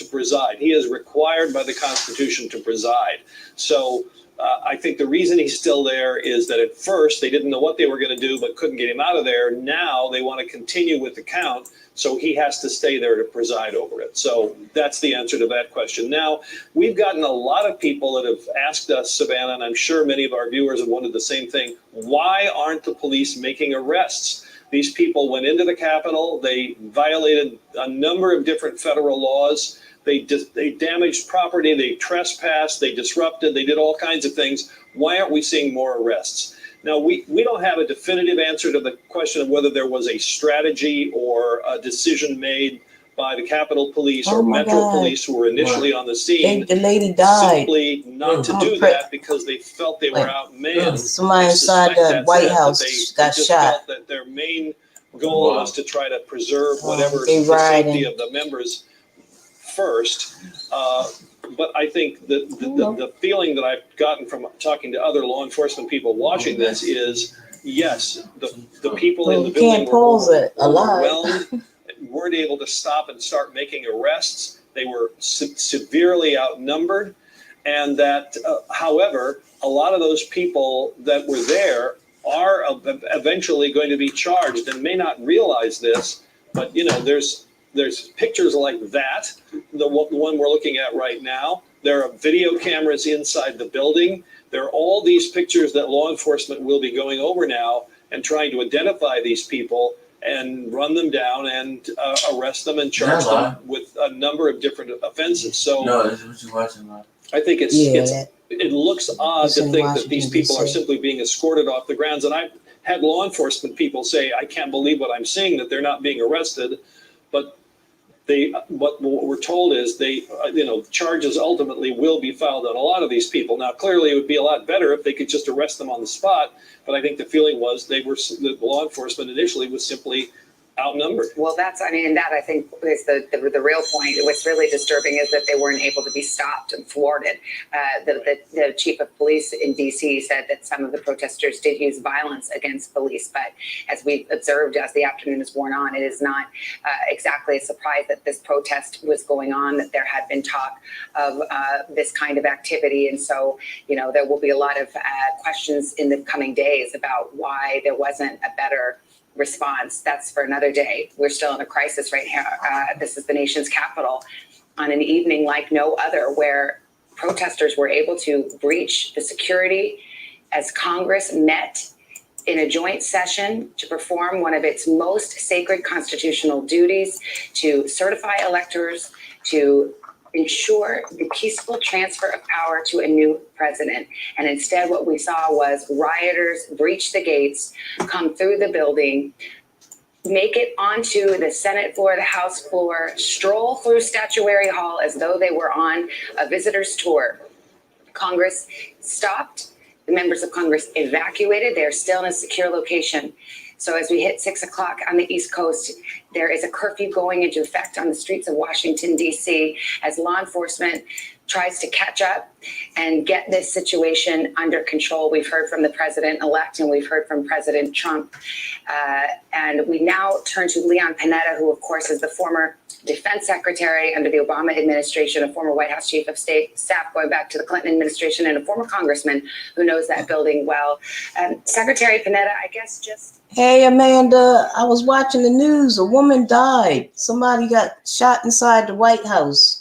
to preside. He is required by the Constitution to preside. So I think the reason he's still there is that at first they didn't know what they were going to do, but couldn't get him out of there. Now they want to continue with the count, so he has to stay there to preside over it. So that's the answer to that question. Now, we've gotten a lot of people that have asked us, Savannah, and I'm sure many of our viewers have wondered the same thing. Why aren't the police making arrests? These people went into the Capitol. They violated a number of different federal laws. They damaged property, they trespassed, they disrupted, they did all kinds of things. Why aren't we seeing more arrests? Now, we don't have a definitive answer to the question of whether there was a strategy or a decision made by the Capitol Police or Metro Police who were initially on the scene. The lady died. Simply not to do that because they felt they were outmanned. Somebody inside the White House got shot. Felt that their main goal was to try to preserve whatever the safety of the members first, but I think the feeling that I've gotten from talking to other law enforcement people watching this is, yes, the people in the building were overwhelmed, weren't able to stop and start making arrests. They were severely outnumbered, and that, however, a lot of those people that were there are eventually going to be charged and may not realize this, but there's pictures like that, the one we're looking at right now. There are video cameras inside the building. There are all these pictures that law enforcement will be going over now and trying to identify these people and run them down and arrest them and charge them with a number of different offenses. So I think it looks odd to think that these people are simply being escorted off the grounds. And I've had law enforcement people say, I can't believe what I'm seeing, that they're not being arrested. But what we're told is charges ultimately will be filed on a lot of these people. Now, clearly, it would be a lot better if they could just arrest them on the spot. But I think the feeling was the law enforcement initially was simply outnumbered. Well, that I think is the real point. What's really disturbing is that they weren't able to be stopped and thwarted. The chief of police in D.C. said that some of the protesters did use violence against police, but as we've observed as the afternoon has worn on, it is not exactly a surprise that this protest was going on, that there had been talk of this kind of activity. And so, there will be a lot of questions in the coming days about why there wasn't a better response. That's for another day. We're still in a crisis right now. This is the nation's capital on an evening like no other, where protesters were able to breach the security as Congress met in a joint session to perform one of its most sacred constitutional duties, to certify electors, to ensure the peaceful transfer of power to a new president. And instead, what we saw was rioters breach the gates, come through the building, make it onto the Senate floor, the House floor, stroll through Statuary Hall as though they were on a visitor's tour. Congress stopped. The members of Congress evacuated. They're still in a secure location. So as we hit 6 o'clock on the East Coast, there is a curfew going into effect on the streets of Washington, D.C., as law enforcement tries to catch up and get this situation under control. We've heard from the president-elect and we've heard from President Trump. And we now turn to Leon Panetta, who, of course, is the former defense secretary under the Obama administration, a former White House chief of staff going back to the Clinton administration, and a former congressman who knows that building well. Secretary Panetta, I guess just... Hey, Amanda, I was watching the news. A woman died. Somebody got shot inside the White House.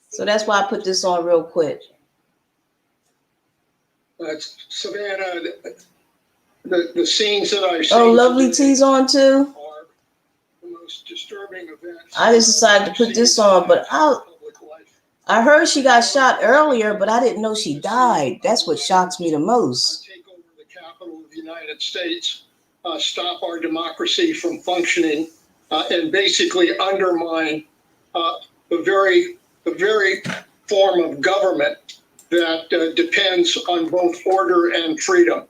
So that's why I put this on real quick. Savannah, the scenes that I've seen. Oh, Lovely T's on too? Are the most disturbing events. I just decided to put this on, but I heard she got shot earlier, but I didn't know she died. That's what shocks me the most. Take over the capital of the United States, stop our democracy from functioning, and basically undermine the very form of government that depends on both order and freedom.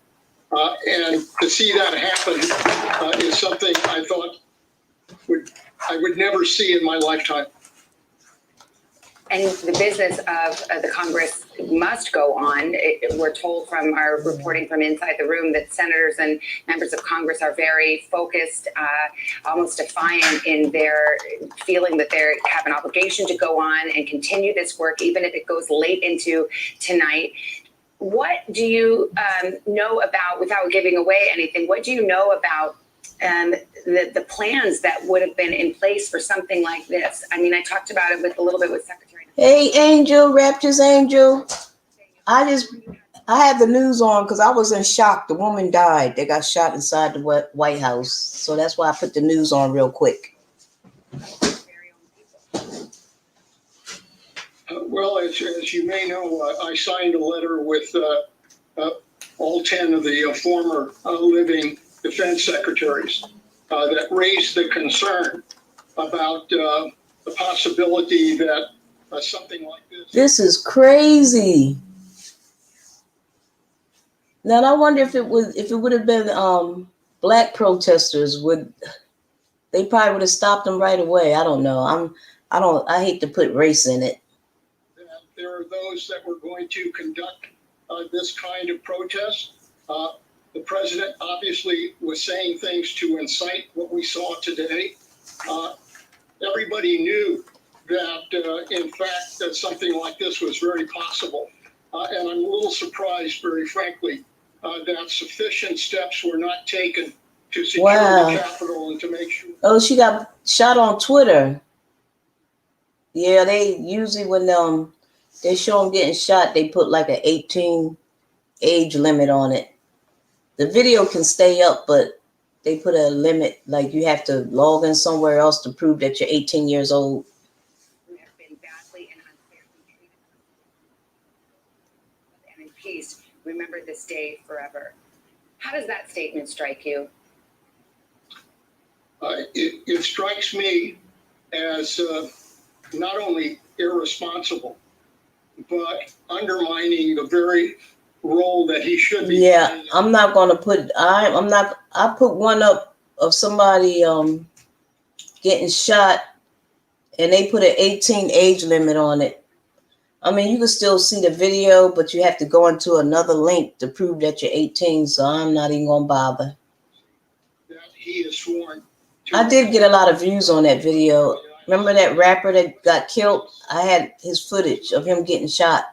And to see that happen is something I thought I would never see in my lifetime. and the business of the Congress must go on. We're told from our reporting from inside the room that senators and members of Congress are very focused, almost defiant in their feeling that they have an obligation to go on and continue this work, even if it goes late into tonight. What do you know about, without giving away anything, what do you know about the plans that would have been in place for something like this? I mean, I talked about it with a little bit with Secretary. Hey, Angel, Raptors Angel. I had the news on because I was in shock. The woman died. They got shot inside the White House. So that's why I put the news on real quick. Well, as you may know, I signed a letter with all 10 of the former living defense secretaries that raised the concern about the possibility that something like this. This is crazy. Now I wonder if it would have been black protesters, they probably would have stopped them right away. I don't know. I hate to put race in it. There are those that were going to conduct this kind of protest. The president obviously was saying things to incite what we saw today. Everybody knew that, in fact, that something like this was very possible. And I'm a little surprised, very frankly, that sufficient steps were not taken to secure the Capitol and to make sure. Oh, she got shot on Twitter. Yeah, they usually when they show them getting shot, they put like an 18 age limit on it. The video can stay up, but they put a limit, like you have to log in somewhere else to prove that you're 18 years old. Who have been badly and unfairly treated. And in peace, remember this day forever. How does that statement strike you? It strikes me as not only irresponsible, but undermining the very role that he should be. Yeah, I'm not gonna put. I put one up of somebody getting shot, and they put an 18 age limit on it. I mean, you can still see the video, but you have to go into another link to prove that you're 18. So I'm not even gonna bother. That he is sworn. I did get a lot of views on that video. Remember that rapper that got killed? I had his footage of him getting shot.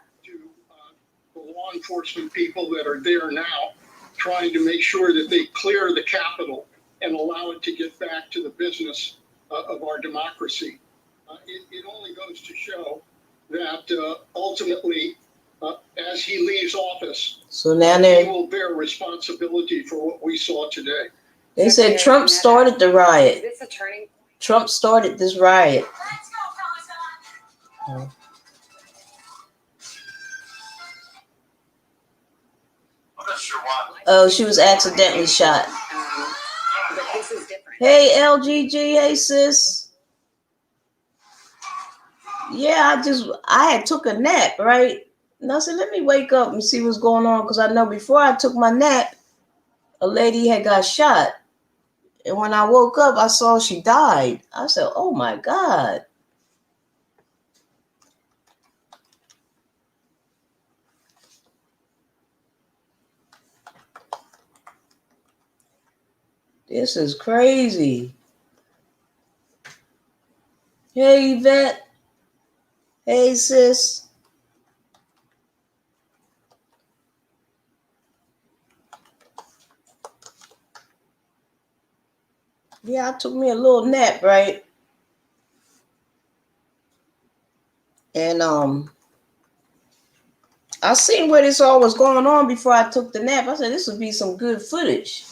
The law enforcement people that are there now, trying to make sure that they clear the Capitol and allow it to get back to the business of our democracy. It only goes to show that ultimately, as he leaves office, so now he will bear responsibility for what we saw today. They said Trump started the riot. Is this a turning? Trump started this riot. Oh, she was accidentally shot. But this is different. Hey, LGG. Hey, sis. Yeah, I had took a nap, right? And I said, let me wake up and see what's going on. Because I know before I took my nap, a lady had got shot. And when I woke up, I saw she died. I said, oh, my God. This is crazy. Hey, Yvette. Hey, sis. Yeah, I took me a little nap, right? And I seen where this all was going on before I took the nap. I said this would be some good footage.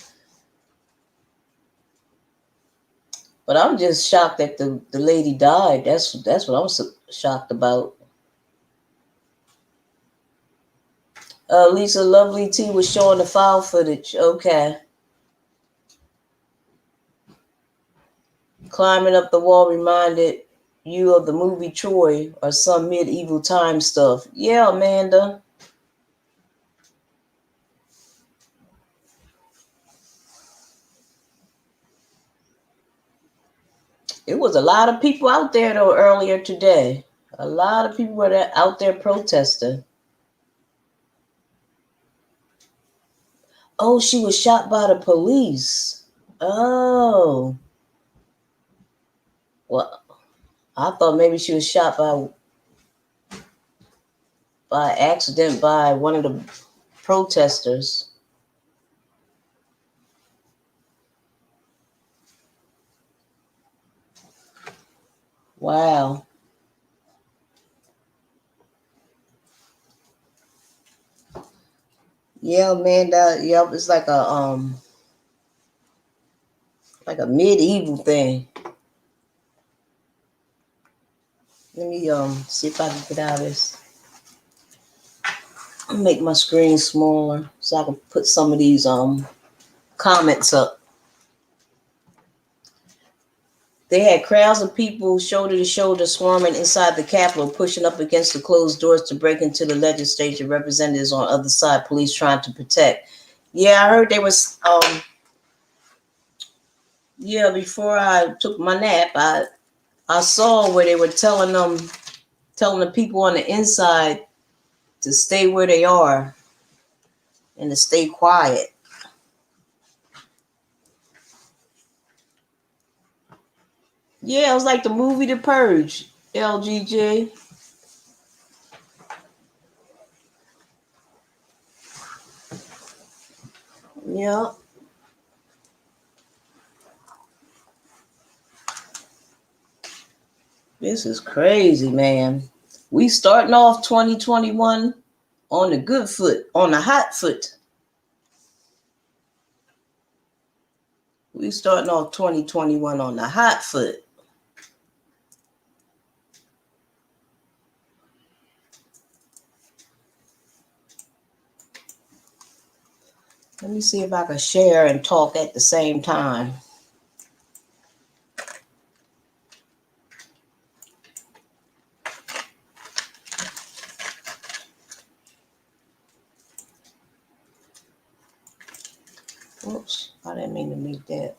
But I'm just shocked that the lady died. That's what I'm so shocked about. Lisa Lovely T was showing the file footage. Okay. Climbing up the wall reminded you of the movie Troy or some medieval time stuff. Yeah, Amanda. It was a lot of people out there though earlier today. A lot of people were out there protesting. Oh, she was shot by the police. Oh. Well, I thought maybe she was shot by accident by one of the protesters. Wow. Yeah, man, it's like a medieval thing. Let me see if I can get out of this. I'll make my screen smaller so I can put some of these comments up. They had crowds of people shoulder to shoulder swarming inside the Capitol, pushing up against the closed doors to break into the legislature. Representatives on the other side, police trying to protect. Yeah, I heard they was before I took my nap, I saw where they were telling the people on the inside to stay where they are and to stay quiet. Yeah, it was like the movie The Purge, LGJ. Yeah. This is crazy, man. We starting off 2021 on the good foot, on the hot foot. We starting off 2021 on the hot foot. Let me see if I can share and talk at the same time. Oops, I didn't mean to make that.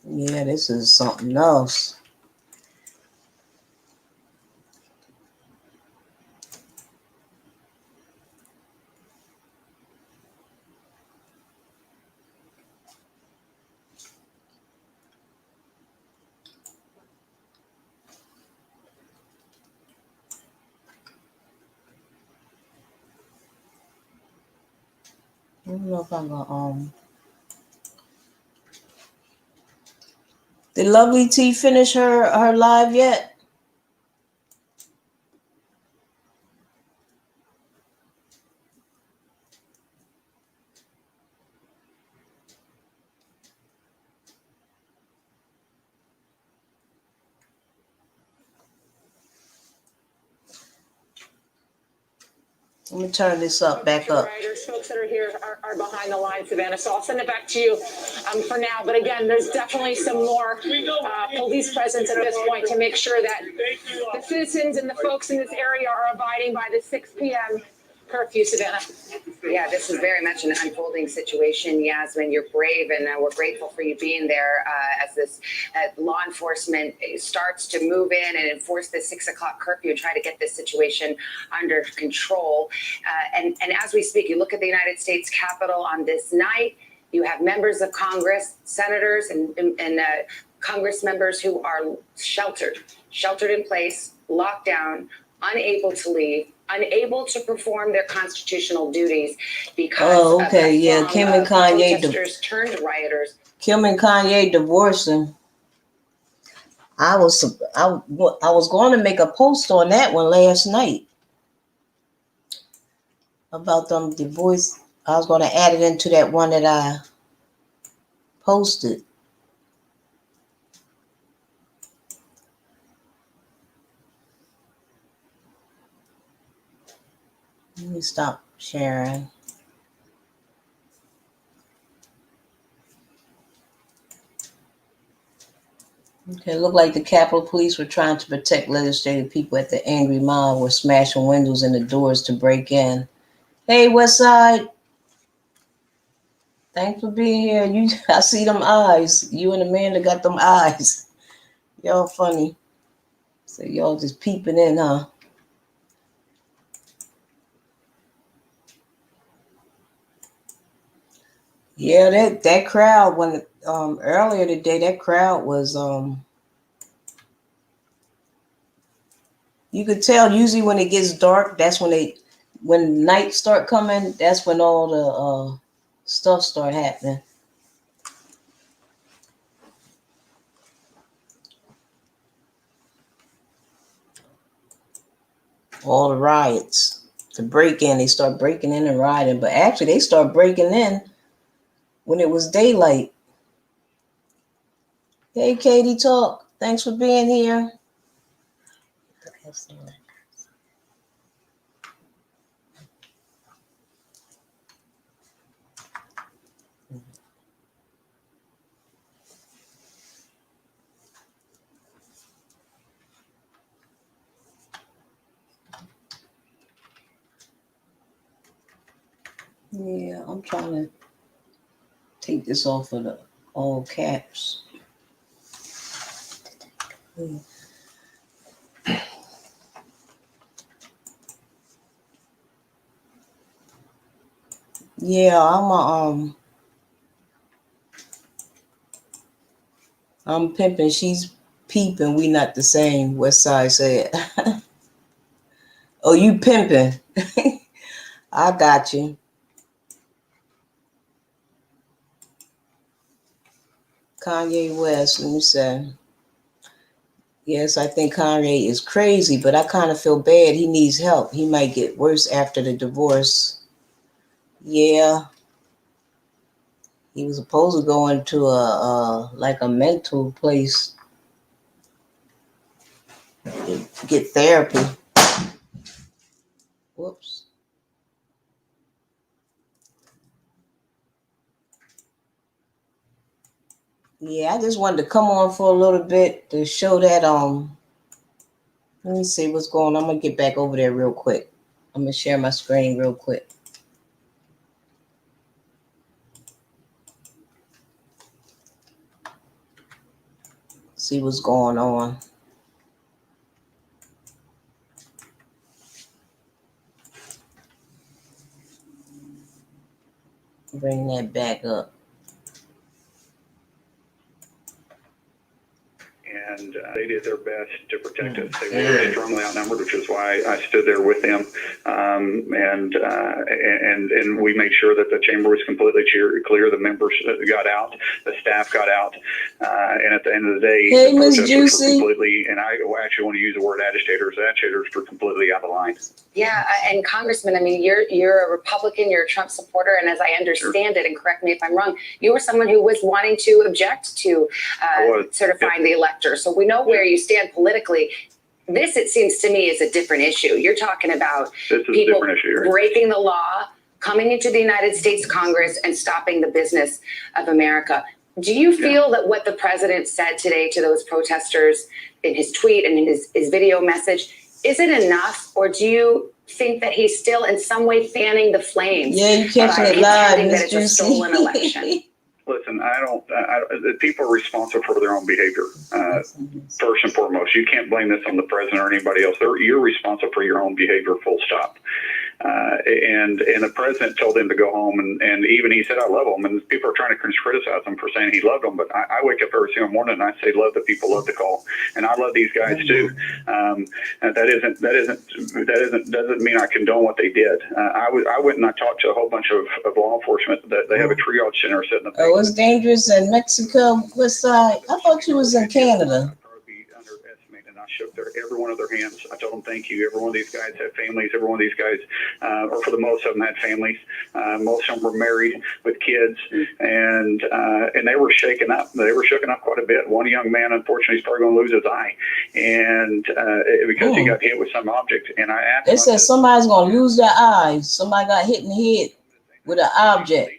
Yeah, this is something else. I don't know if I'm gonna Did Lovely T finish her live yet? Let me turn this back up. Rioters, folks that are here are behind the line, Savannah. So I'll send it back to you for now. But again, there's definitely some more police presence at this point to make sure that the citizens and the folks in this area are abiding by the 6 p.m. curfew, Savannah. Yeah, this is very much an unfolding situation, Yasmin. You're brave, and we're grateful for you being there as this law enforcement starts to move in and enforce the 6 o'clock curfew and try to get this situation under control. And as we speak, you look at the United States Capitol on this night. You have members of Congress, senators, and Congress members who are sheltered in place, locked down, unable to leave, unable to perform their constitutional duties because of Kim and Kanye protesters turned rioters. Kim and Kanye divorcing. I was going to make a post on that one last night about them divorce. I was going to add it into that one that I posted. Let me stop sharing. Okay, it looked like the Capitol Police were trying to protect legislative people at the angry mob were smashing windows and the doors to break in. Hey, Westside. Thanks for being here. I see them eyes. You and Amanda got them eyes. Y'all funny. So y'all just peeping in, huh? Yeah, that crowd when earlier today, that crowd was you could tell usually when it gets dark, that's when night start coming, that's when all the stuff start happening. All the riots. To break in, they start breaking in and rioting. But actually they start breaking in when it was daylight. Hey Katie Talk. Thanks for being here. Yeah, I'm trying to take this off of the all caps. Yeah, I'm pimping, she's peeping, we not the same, West Side said. Oh, you pimping. I got you. Kanye West, let me say. Yes, I think Kanye is crazy, but I kind of feel bad. He needs help. He might get worse after the divorce. Yeah. He was supposed to go into a mental place to get therapy. Whoops. Yeah, I just wanted to come on for a little bit to show that let me see what's going on. I'm gonna get back over there real quick. I'm gonna share my screen real quick. See what's going on. Bring that back up. And they did their best to protect us. They were very strongly outnumbered, which is why I stood there with them. And we made sure that the chamber was completely clear. The members got out, the staff got out, and at the end of the day, hey, the Miss protesters Juicy. were completely. And I actually want to use the word agitators. The agitators were completely out of line. Yeah, and Congressman, I mean, you're a Republican, you're a Trump supporter, and as I understand it, and correct me if I'm wrong, you were someone who was wanting to object to certifying the elector. So we know where you stand politically. This, it seems to me, is a different issue. You're talking about people breaking the law, coming into the United States Congress, and stopping the business of America. Do you feel that what the president said today to those protesters in his tweet and in his video message, is it enough, or do you think that he's still in some way fanning the flames? Yeah, you catching it live, Miss Juicy. It's a stolen election. Listen, the people are responsible for their own behavior, first and foremost. You can't blame this on the president or anybody else. You're responsible for your own behavior, full stop. And the president told him to go home, and even he said, I love him. And people are trying to criticize him for saying he loved them. But I wake up every single morning and I say, love the people, love the call. And I love these guys too. And that doesn't mean I condone what they did. I went and I talked to a whole bunch of law enforcement that they have a triage center set in the Oh, it's dangerous in Mexico. What side? I thought you was in Canada. I shook every one of their hands. I told them thank you. Every one of these guys have families. Every one of these guys, or for the most of them, had families. Most of them were married with kids, and they were shaken up. They were shaken up quite a bit. One young man, unfortunately, is probably going to lose his eye, and because he got hit with some object. And I asked. They said somebody's going to lose their eyes. Somebody got hit in the head with an object.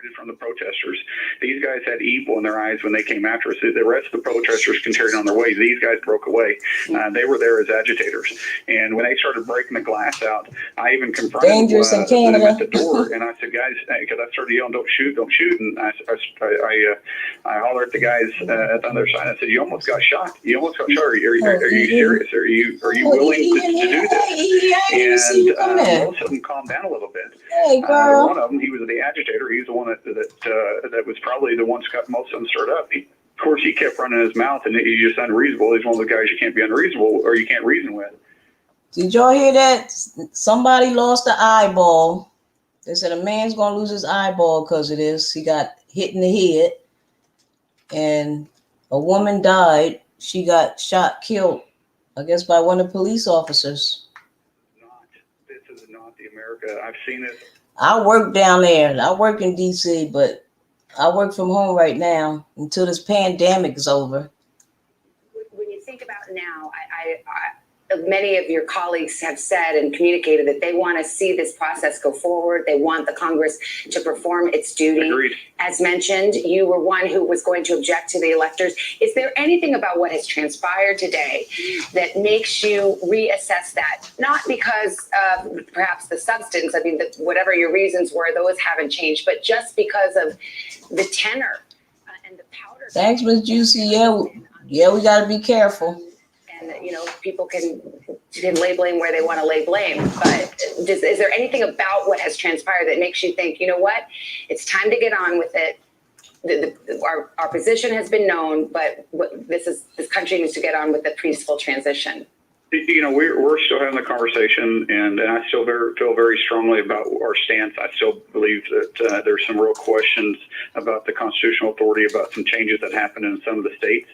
separated from the protesters. These guys had evil in their eyes when they came after us. The rest of the protesters continued on their way. These guys broke away. They were there as agitators. And when they started breaking the glass out, I even confronted Dangerous in Canada. them at the door. And I said, guys, because I started yelling, don't shoot, don't shoot. And I hollered at the guys at the other side. I said, you almost got shot. You almost got shot. Are you serious? Are you willing to do this? And most of them calmed down a little bit. Hey, girl. One of them, he was the agitator. He's the one that was probably the one that got most of them stirred up. Of course, he kept running his mouth, and he's just unreasonable. He's one of the guys you can't be unreasonable or you can't reason with. Did y'all hear that? Somebody lost an eyeball. They said a man's going to lose his eyeball because of this. He got hit in the head, and a woman died. She got shot, killed, I guess, by one of the police officers. This is not the America. I've seen it. I work down there. I work in D.C., but I work from home right now until this pandemic is over. When you think about now, many of your colleagues have said and communicated that they want to see this process go forward. They want the Congress to perform its duty. Agreed. As mentioned, you were one who was going to object to the electors. Is there anything about what has transpired today that makes you reassess that? Not because of perhaps the substance, I mean, whatever your reasons were, those haven't changed, but just because of the tenor and the powder. Thanks, Ms. Juicy. Yeah, we got to be careful. And, people can lay blame where they want to lay blame. But is there anything about what has transpired that makes you think, you know what, it's time to get on with it? Our position has been known, but this country needs to get on with the peaceful transition. We're still having the conversation, and I still feel very strongly about our stance. I still believe that there's some real questions about the constitutional authority, about some changes that happened in some of the states.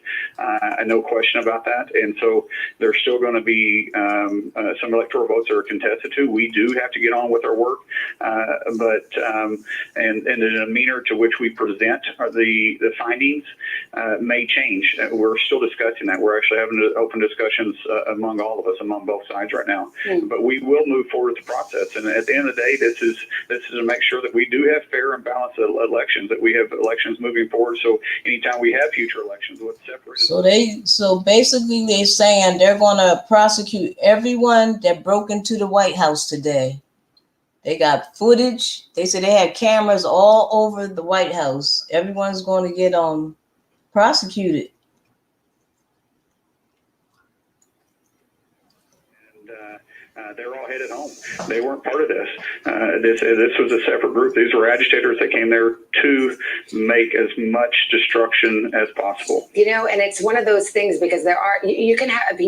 No question about that. And so there's still going to be some electoral votes that are contested too. We do have to get on with our work, but the demeanor to which we present the findings may change. We're still discussing that. We're actually having open discussions among all of us, among both sides right now. But we will move forward with the process. And at the end of the day, this is to make sure that we do have fair and balanced elections, that we have elections moving forward. So anytime we have future elections, what's separated. So basically they're saying they're going to prosecute everyone that broke into the White House today. They got footage. They said they had cameras all over the White House. Everyone's going to get prosecuted. They're all headed home. They weren't part of this. This was a separate group. These were agitators that came there to make as much destruction as possible. And it's one of those things because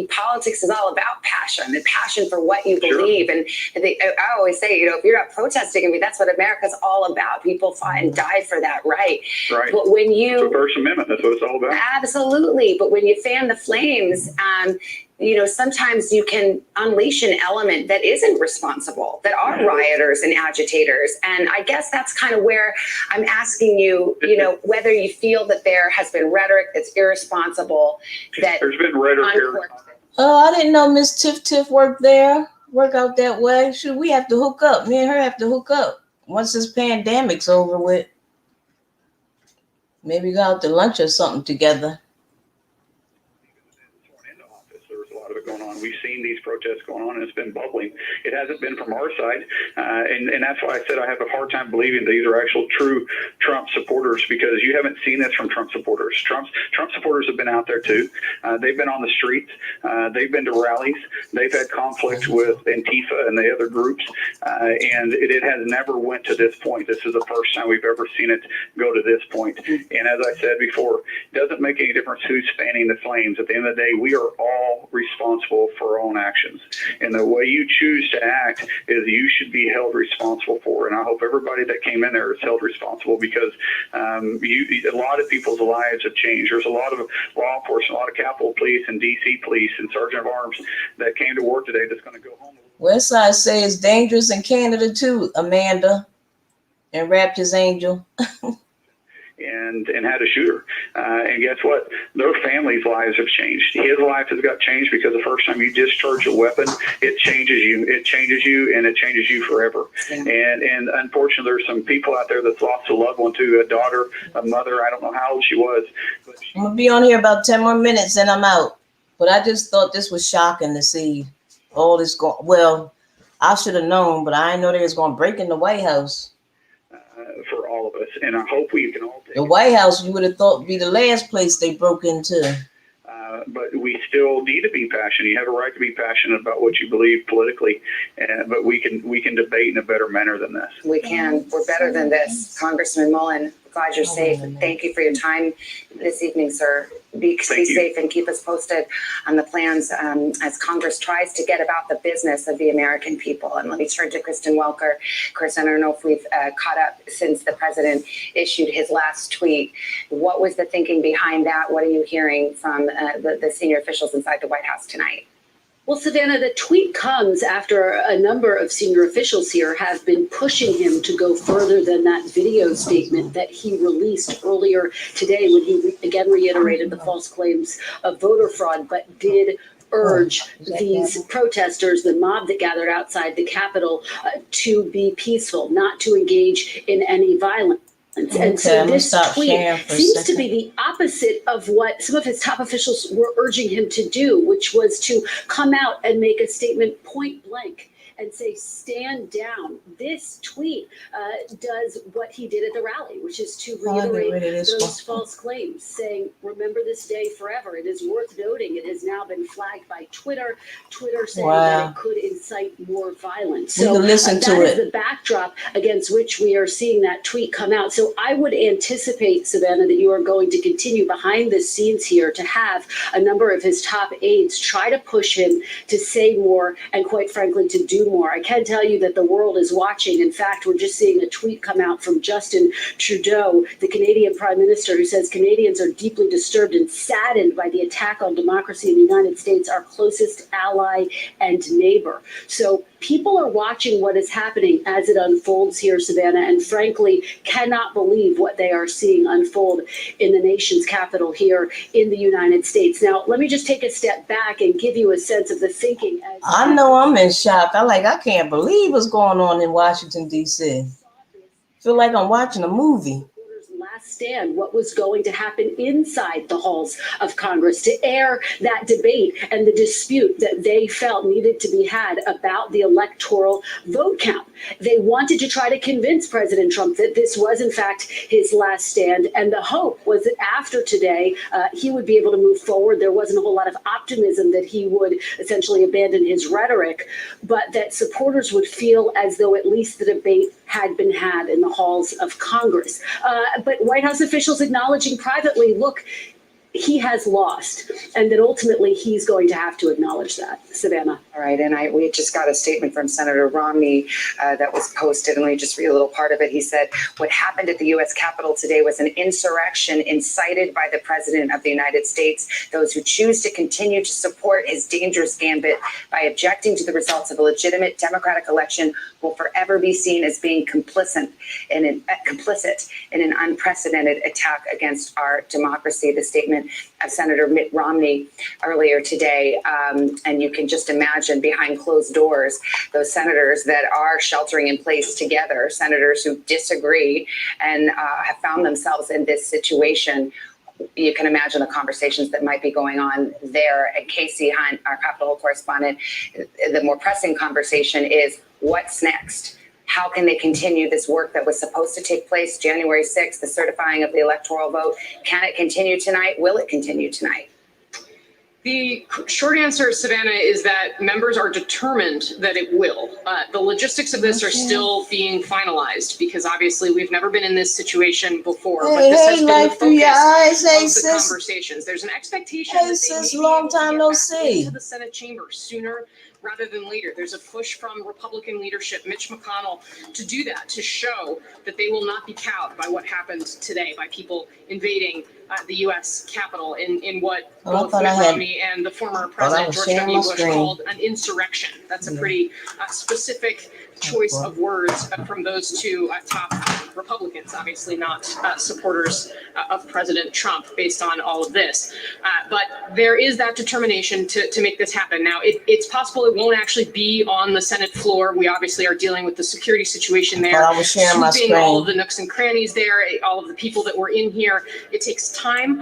politics is all about passion and passion for what you believe. Sure. And I always say, if you're not protesting, that's what America's all about. People fought and died for that right. Right. But when it's the First Amendment, that's what it's all about. Absolutely. But when you fan the flames, sometimes you can unleash an element that isn't responsible, that are rioters and agitators. And I guess that's kind of where I'm asking you, whether you feel that there has been rhetoric that's irresponsible. There's been rhetoric here. Oh, I didn't know Miss Tiff work out that way. Should we have to hook up? Me and her have to hook up once this pandemic's over with. Maybe go out to lunch or something together. Going on. We've seen these protests going on, and it's been bubbling. It hasn't been from our side, and that's why I said I have a hard time believing these are actual true Trump supporters, because you haven't seen this from Trump supporters. Trump supporters have been out there too. They've been on the streets. They've been to rallies. They've had conflict with Antifa and the other groups, and it has never went to this point. This is the first time we've ever seen it go to this point. And as I said before, it doesn't make any difference who's fanning the flames. At the end of the day, we are all responsible for our own actions, and the way you choose to act is you should be held responsible for. And I hope everybody that came in there is held responsible, because a lot of people's lives have changed. There's a lot of law enforcement, a lot of Capitol Police and DC Police and Sergeant of Arms that came to work today that's going to go home. Westside say it's dangerous in Canada too, Amanda, and Raptors Angel. and had a shooter. And guess what? Their families' lives have changed. His life has got changed because the first time you discharge a weapon, it changes you. It changes you, and it changes you forever. Yeah. And unfortunately, there's some people out there that's lost a loved one to a daughter, a mother. I don't know how old she was. But I'm gonna be on here about 10 more minutes, and I'm out. But I just thought this was shocking to see all this going. Well, I should have known, but I didn't know they was gonna break in the White House. for all of us, and I hope we can all take The White House, you would have thought, would be the last place they broke into. but we still need to be passionate. You have a right to be passionate about what you believe politically, but we can debate in a better manner than this. We can. We're better than this. Congressman Mullen, glad you're safe. Thank you for your time this evening, sir. Be safe and keep us posted on the plans as Congress tries to get about the business of the American people. And let me turn to Kristen Welker. Chris, I don't know if we've caught up since the president issued his last tweet. What was the thinking behind that? What are you hearing from the senior officials inside the White House tonight? Well, Savannah, the tweet comes after a number of senior officials here have been pushing him to go further than that video statement that he released earlier today when he again reiterated the false claims of voter fraud, but did urge these protesters, the mob that gathered outside the Capitol, to be peaceful, not to engage in any violence. And so this tweet seems to be the opposite of what some of his top officials were urging him to do, which was to come out and make a statement point blank and say, stand down. This tweet does what he did at the rally, which is to reiterate those false claims, saying, remember this day forever. It is worth noting it has now been flagged by Twitter saying that it could incite more violence. So that is the backdrop against which we are seeing that tweet come out. So I would anticipate, Savannah, that you are going to continue behind the scenes here to have a number of his top aides try to push him to say more and, quite frankly, to do more. I can tell you that the world is watching. In fact, we're just seeing a tweet come out from Justin Trudeau, the Canadian Prime Minister, who says Canadians are deeply disturbed and saddened by the attack on democracy in the United States, our closest ally and neighbor. So people are watching what is happening as it unfolds here, Savannah, and frankly cannot believe what they are seeing unfold in the nation's capital here in the United States. Now, let me just take a step back and give you a sense of the thinking. I know I'm in shock. I can't believe what's going on in Washington, D.C. Feel like I'm watching a movie. Last stand, what was going to happen inside the halls of Congress to air that debate and the dispute that they felt needed to be had about the electoral vote count. They wanted to try to convince President Trump that this was, in fact, his last stand. And the hope was that after today, he would be able to move forward. There wasn't a whole lot of optimism that he would essentially abandon his rhetoric, but that supporters would feel as though at least the debate had been had in the halls of Congress. But White House officials acknowledging privately, look, he has lost, and that ultimately he's going to have to acknowledge that. Savannah. All right, and we just got a statement from Senator Romney that was posted, and let me just read a little part of it. He said, what happened at the U.S. Capitol today was an insurrection incited by the President of the United States. Those who choose to continue to support his dangerous gambit by objecting to the results of a legitimate democratic election will forever be seen as being complicit in an unprecedented attack against our democracy. The statement of Senator Mitt Romney earlier today, and you can just imagine behind closed doors, those senators that are sheltering in place together, senators who disagree and have found themselves in this situation. You can imagine the conversations that might be going on there. And Casey Hunt, our Capitol correspondent, the more pressing conversation is what's next? How can they continue this work that was supposed to take place January 6th, the certifying of the electoral vote? Can it continue tonight? Will it continue tonight? The short answer, Savannah, is that members are determined that it will. The logistics of this are still being finalized because obviously we've never been in this situation before. But this has been the focus of the conversations. There's an expectation that they may be able to get back into the Senate chamber sooner rather than later. There's a push from Republican leadership, Mitch McConnell, to do that, to show that they will not be cowed by what happened today, by people invading the U.S. Capitol in what both Mitt Romney and the former President George W. Bush called an insurrection. That's a pretty specific choice of words from those two top Republicans, obviously not supporters of President Trump based on all of this. But there is that determination to make this happen. Now, it's possible it won't actually be on the Senate floor. We obviously are dealing with the security situation there. But I was sharing my Sweeping all of screen. the nooks and crannies there, all of the people that were in here. It takes time,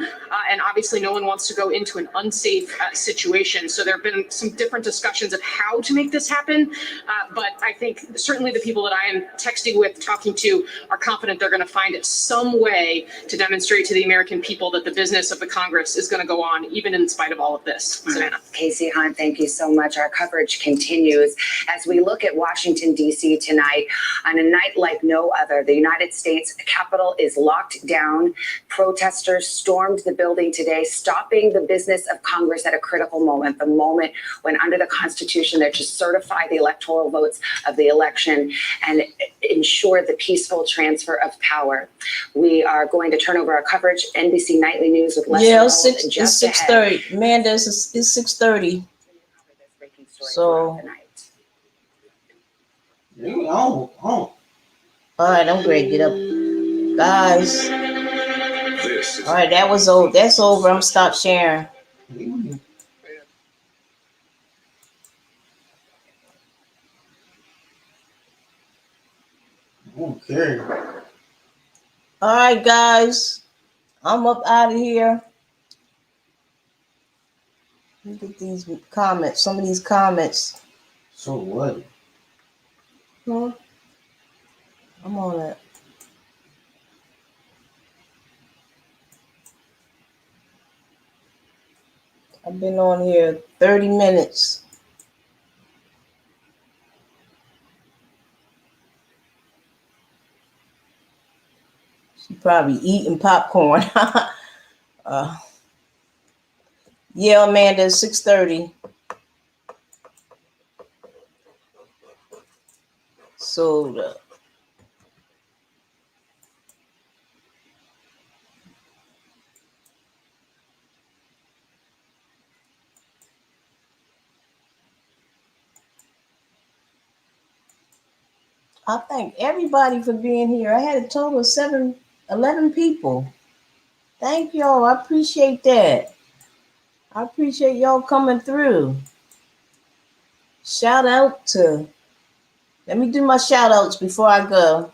and obviously no one wants to go into an unsafe situation. So there have been some different discussions of how to make this happen. But I think certainly the people that I am texting with, talking to, are confident they're going to find some way to demonstrate to the American people that the business of the Congress is going to go on, even in spite of all of this. Savannah. Casey Hunt, thank you so much. Our coverage continues as we look at Washington, D.C. tonight. On a night like no other, the United States Capitol is locked down. Protesters stormed the building today, stopping the business of Congress at a critical moment, the moment when under the Constitution they're to certify the electoral votes of the election and ensure the peaceful transfer of power. We are going to turn over our coverage, NBC Nightly News with Leslie Holt, and just it's 6:30. Amanda, it's 6:30. So, all right, I'm ready to get up, guys. All right, that was over. That's over. I'm stop sharing. Okay. All right, guys. I'm up out of here. Look at these comments. Some of these comments. So what? Huh? I'm on it. I've been on here 30 minutes. She's probably eating popcorn. Yeah, Amanda, 6:30. So I thank everybody for being here. I had a total of 11 people. Thank y'all. I appreciate that. I appreciate y'all coming through. Shout out to, let me do my shout outs before I go.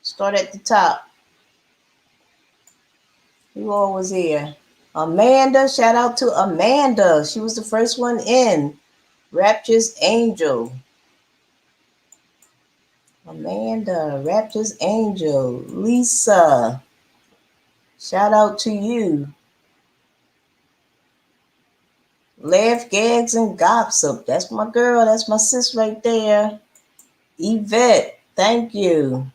Start at the top. Who all was here? Amanda, shout out to Amanda. She was the first one in. Rapture's Angel. Amanda, Rapture's Angel. Lisa, shout out to you. Laugh, Gags, and Gossip. That's my girl. That's my sis right there. Yvette, thank you.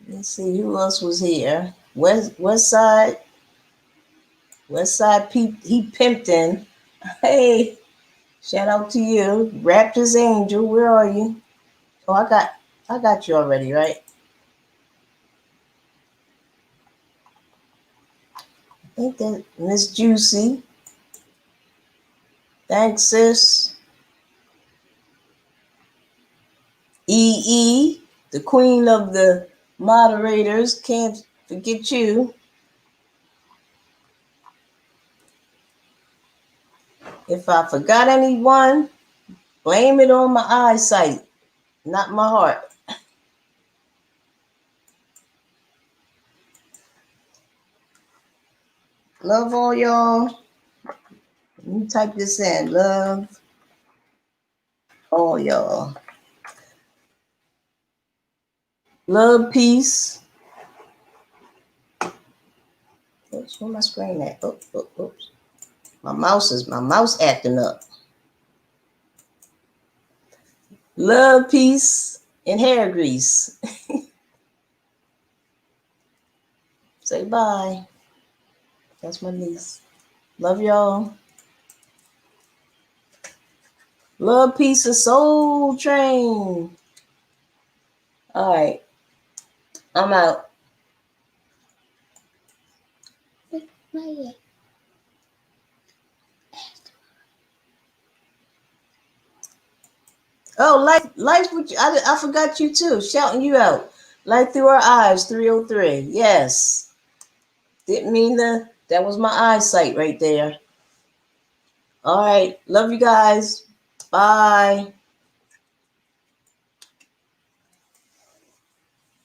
Let's see who else was here. West Side Pete, he pimped in. Hey, shout out to you. Raptors Angel, where are you? Oh, I got you already, right? I think that Miss Juicy. Thanks, sis. EE, the queen of the moderators. Can't forget you. If I forgot anyone, blame it on my eyesight, not my heart. Love all y'all. Let me type this in. Love all y'all. Love, peace. Oops, where my screen at? Oops. My mouse acting up. Love, peace, and hair grease. Say bye. That's my niece. Love y'all. Love, peace, and soul train. All right. I'm out. Oh, life. I forgot you too. Shouting you out. Light through our eyes. 303. Yes. Didn't mean to. That was my eyesight right there. All right. Love you guys. Bye.